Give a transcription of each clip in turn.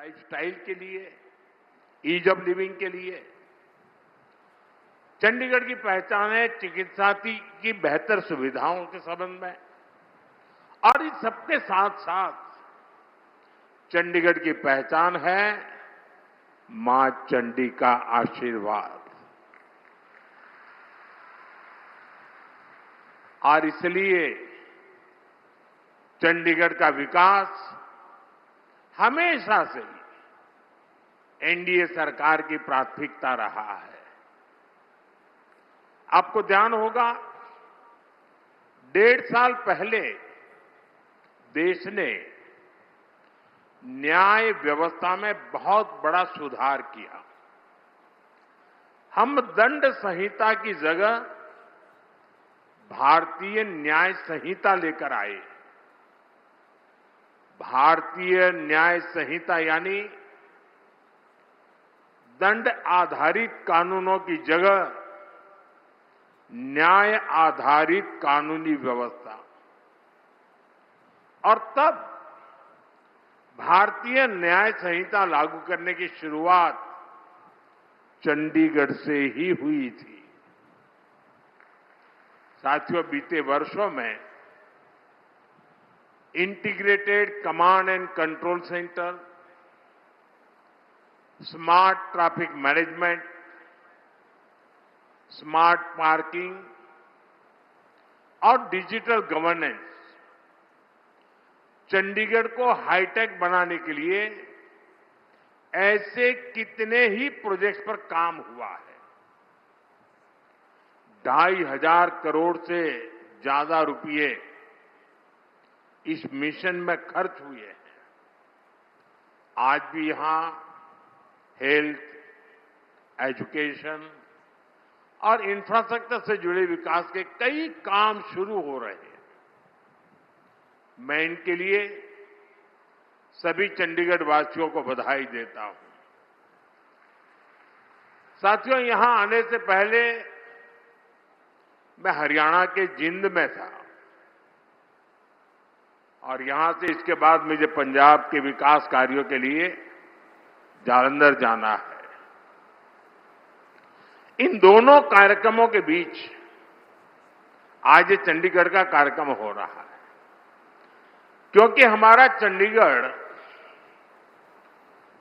Lifestyle के लिए, ease of living के लिए। चंडीगढ़ की पहचान है चिकित्सा की बेहतर सुविधाओं के संबंध में, और इस सबके साथ साथ चंडीगढ़ की पहचान है मां चंडी का आशीर्वाद। और इसलिए चंडीगढ़ का विकास हमेशा से एनडीए सरकार की प्राथमिकता रहा है। आपको ध्यान होगा, 1.5 साल पहले देश ने न्याय व्यवस्था में बहुत बड़ा सुधार किया। हम दंड संहिता की जगह भारतीय न्याय संहिता लेकर आए। भारतीय न्याय संहिता यानी दंड आधारित कानूनों की जगह न्याय आधारित कानूनी व्यवस्था। और तब भारतीय न्याय संहिता लागू करने की शुरुआत चंडीगढ़ से ही हुई थी। साथियों, बीते वर्षों में integrated command and control centre, smart traffic management, smart parking और डिजिटल गवर्नेंस चंडीगढ़ को हाईटेक बनाने के लिए ऐसे कितने ही प्रोजेक्ट्स पर काम हुआ है। 2,500 करोड़ से ज्यादा रुपए इस मिशन में खर्च हुए हैं। आज भी यहां हेल्थ, एजुकेशन और इंफ्रास्ट्रक्चर से जुड़े विकास के कई काम शुरू हो रहे हैं। मैं इनके लिए सभी चंडीगढ़ वासियों को बधाई देता हूं। साथियों, यहां आने से पहले मैं हरियाणा के जिंद में था, और यहां से इसके बाद मुझे पंजाब के विकास कार्यों के लिए जालंधर जाना है। इन दोनों कार्यक्रमों के बीच आज ये चंडीगढ़ का कार्यक्रम हो रहा है, क्योंकि हमारा चंडीगढ़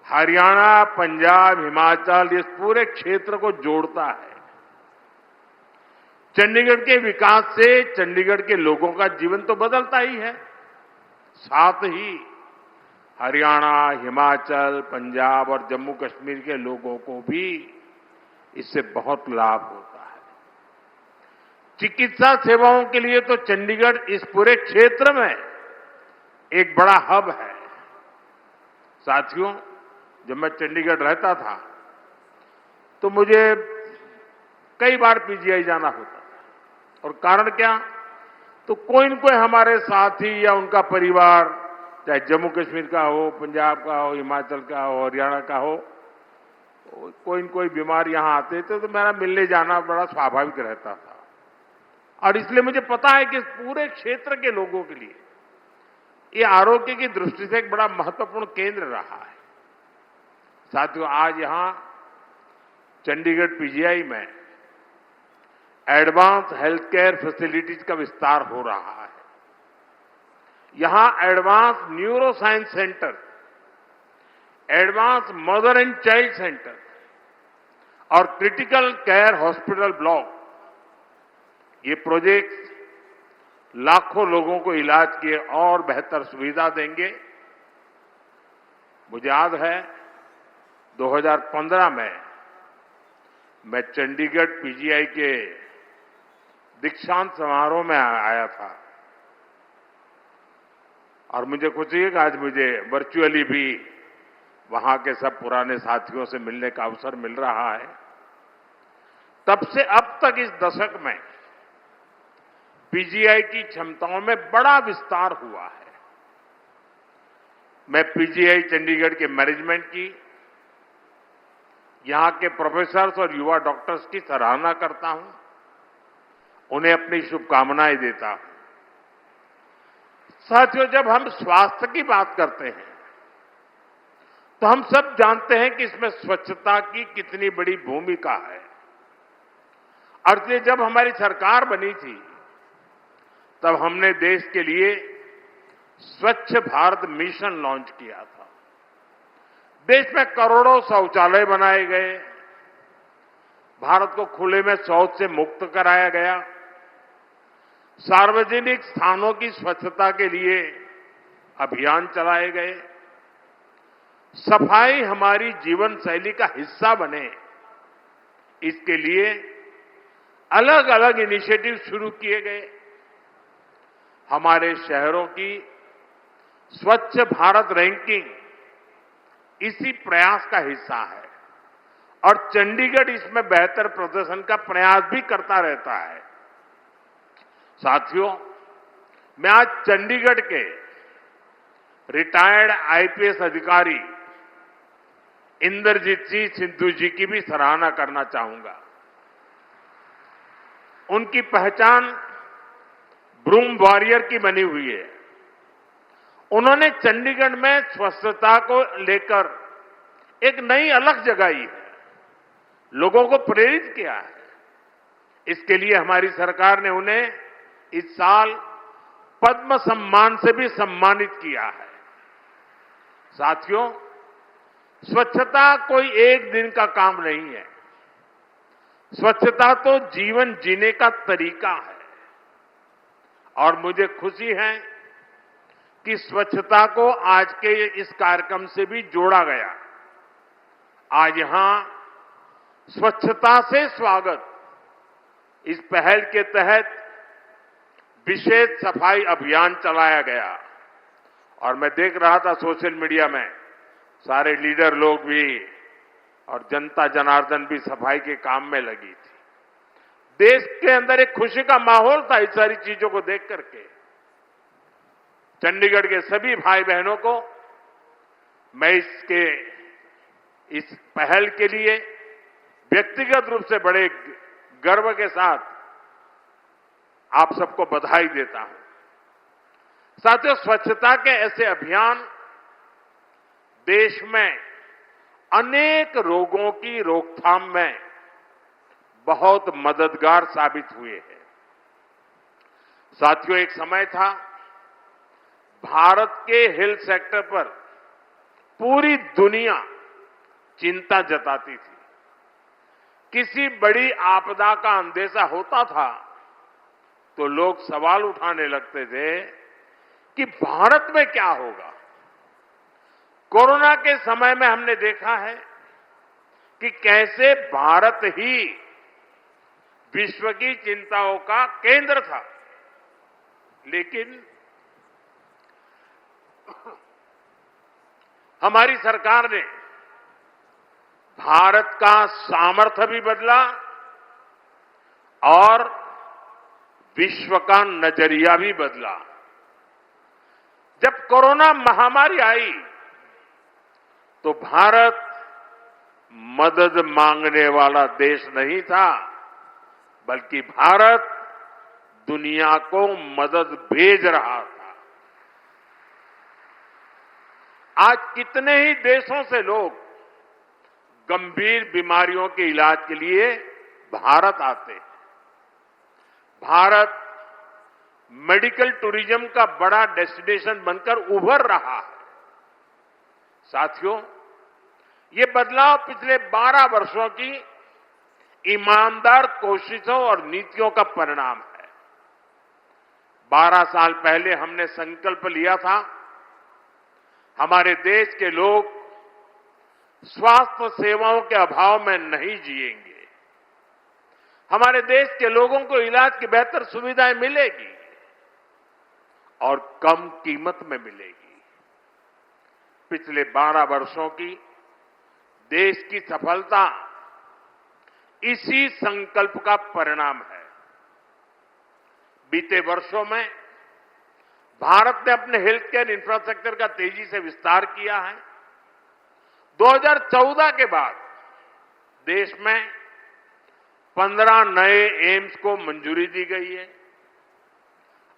हरियाणा, पंजाब, हिमाचल इस पूरे क्षेत्र को जोड़ता है। चंडीगढ़ के विकास से चंडीगढ़ के लोगों का जीवन तो बदलता ही है, साथ ही हरियाणा, हिमाचल, पंजाब और जम्मू कश्मीर के लोगों को भी इससे बहुत लाभ होता है। चिकित्सा सेवाओं के लिए तो चंडीगढ़ इस पूरे क्षेत्र में एक बड़ा हब है। साथियों, जब मैं चंडीगढ़ रहता था तो मुझे कई बार पीजीआई जाना होता था, और कारण क्या, तो कोई न कोई हमारे साथी या उनका परिवार, चाहे जम्मू कश्मीर का हो, पंजाब का हो, हिमाचल का हो, हरियाणा का हो, कोई न कोई बीमार यहां आते थे, तो मेरा मिलने जाना बड़ा स्वाभाविक रहता था। और इसलिए मुझे पता है कि इस पूरे क्षेत्र के लोगों के लिए ये आरोग्य की दृष्टि से एक बड़ा महत्वपूर्ण केंद्र रहा है। साथियों, आज यहां चंडीगढ़ पीजीआई में एडवांस हेल्थ केयर फैसिलिटीज का विस्तार हो रहा है। यहां advance neuro science centre, advance mother and child centre और क्रिटिकल केयर हॉस्पिटल ब्लॉक, ये प्रोजेक्ट्स लाखों लोगों को इलाज की और बेहतर सुविधा देंगे। मुझे याद है 2015 में मैं चंडीगढ़ पीजीआई के दीक्षांत समारोह में आया था, और मुझे खुशी है कि आज मुझे वर्चुअली भी वहां के सब पुराने साथियों से मिलने का अवसर मिल रहा है। तब से अब तक इस दशक में पीजीआई की क्षमताओं में बड़ा विस्तार हुआ है। मैं पीजीआई चंडीगढ़ के मैनेजमेंट की, यहां के प्रोफेसर्स और युवा डॉक्टर्स की सराहना करता हूं, उन्हें अपनी शुभकामनाएं देता हूं। साथियों, जब हम स्वास्थ्य की बात करते हैं तो हम सब जानते हैं कि इसमें स्वच्छता की कितनी बड़ी भूमिका है। और ये जब हमारी सरकार बनी थी, तब हमने देश के लिए स्वच्छ भारत मिशन लॉन्च किया था। देश में करोड़ों शौचालय बनाए गए, भारत को खुले में शौच से मुक्त कराया गया, सार्वजनिक स्थानों की स्वच्छता के लिए अभियान चलाए गए, सफाई हमारी जीवन शैली का हिस्सा बने, इसके लिए अलग अलग इनिशिएटिव शुरू किए गए। हमारे शहरों की स्वच्छ भारत रैंकिंग इसी प्रयास का हिस्सा है और चंडीगढ़ इसमें बेहतर प्रदर्शन का प्रयास भी करता रहता है। साथियों, मैं आज चंडीगढ़ के रिटायर्ड आईपीएस अधिकारी इंद्रजीत सिंह सिद्धू जी की भी सराहना करना चाहूंगा। उनकी पहचान ब्रूम वॉरियर की बनी हुई है। उन्होंने चंडीगढ़ में स्वच्छता को लेकर एक नई अलख जगाई है, लोगों को प्रेरित किया है। इसके लिए हमारी सरकार ने उन्हें इस साल पद्म सम्मान से भी सम्मानित किया है। साथियों, स्वच्छता कोई एक दिन का काम नहीं है। स्वच्छता तो जीवन जीने का तरीका है और मुझे खुशी है कि स्वच्छता को आज के इस कार्यक्रम से भी जोड़ा गया। आज यहां स्वच्छता से स्वागत इस पहल के तहत विशेष सफाई अभियान चलाया गया और मैं देख रहा था सोशल मीडिया में सारे लीडर लोग भी और जनता जनार्दन भी सफाई के काम में लगी थी। देश के अंदर एक खुशी का माहौल था इस सारी चीजों को देख करके। चंडीगढ़ के सभी भाई बहनों को मैं इस पहल के लिए व्यक्तिगत रूप से बड़े गर्व के साथ आप सबको बधाई देता हूं। साथियों, स्वच्छता के ऐसे अभियान देश में अनेक रोगों की रोकथाम में बहुत मददगार साबित हुए हैं। साथियों, एक समय था भारत के हेल्थ सेक्टर पर पूरी दुनिया चिंता जताती थी। किसी बड़ी आपदा का अंदेशा होता था तो लोग सवाल उठाने लगते थे कि भारत में क्या होगा। कोरोना के समय में हमने देखा है कि कैसे भारत ही विश्व की चिंताओं का केंद्र था, लेकिन हमारी सरकार ने भारत का सामर्थ्य भी बदला और विश्व का नजरिया भी बदला। जब कोरोना महामारी आई तो भारत मदद मांगने वाला देश नहीं था, बल्कि भारत दुनिया को मदद भेज रहा था। आज कितने ही देशों से लोग गंभीर बीमारियों के इलाज के लिए भारत आते हैं। भारत मेडिकल टूरिज्म का बड़ा डेस्टिनेशन बनकर उभर रहा है। साथियों, ये बदलाव पिछले 12 वर्षों की ईमानदार कोशिशों और नीतियों का परिणाम है। 12 साल पहले हमने संकल्प लिया था, हमारे देश के लोग स्वास्थ्य सेवाओं के अभाव में नहीं जिएंगे। हमारे देश के लोगों को इलाज की बेहतर सुविधाएं मिलेगी और कम कीमत में मिलेगी। पिछले 12 वर्षों की देश की सफलता इसी संकल्प का परिणाम है। बीते वर्षों में भारत ने अपने हेल्थ केयर इंफ्रास्ट्रक्चर का तेजी से विस्तार किया है। 2014 के बाद देश में 15 नए एम्स को मंजूरी दी गई है।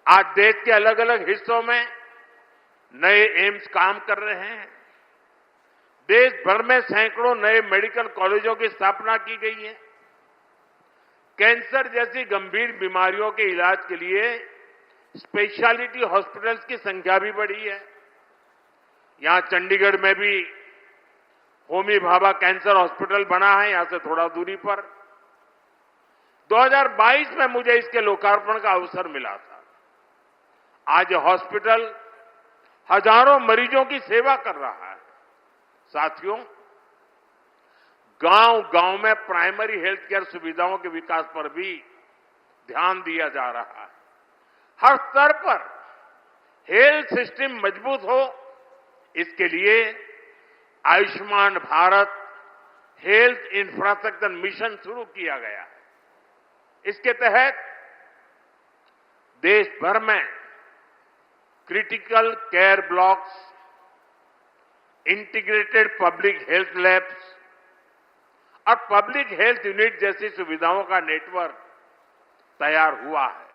आज देश के अलग अलग हिस्सों में नए एम्स काम कर रहे हैं। देश भर में सैकड़ों नए मेडिकल कॉलेजों की स्थापना की गई है। कैंसर जैसी गंभीर बीमारियों के इलाज के लिए स्पेशलिटी हॉस्पिटल्स की संख्या भी बढ़ी है। यहां चंडीगढ़ में भी होमी भाभा कैंसर हॉस्पिटल बना है, यहां से थोड़ा दूरी पर। 2022 में मुझे इसके लोकार्पण का अवसर मिला था। आज यह हॉस्पिटल हजारों मरीजों की सेवा कर रहा है। साथियों, गांव-गांव में प्राइमरी हेल्थ केयर सुविधाओं के विकास पर भी ध्यान दिया जा रहा है। हर स्तर पर हेल्थ सिस्टम मजबूत हो, इसके लिए Ayushman Bharat health infrastructure mission शुरू किया गया है। इसके तहत देश भर में critical care blocks, integrated public health labs और पब्लिक हेल्थ यूनिट जैसी सुविधाओं का नेटवर्क तैयार हुआ है।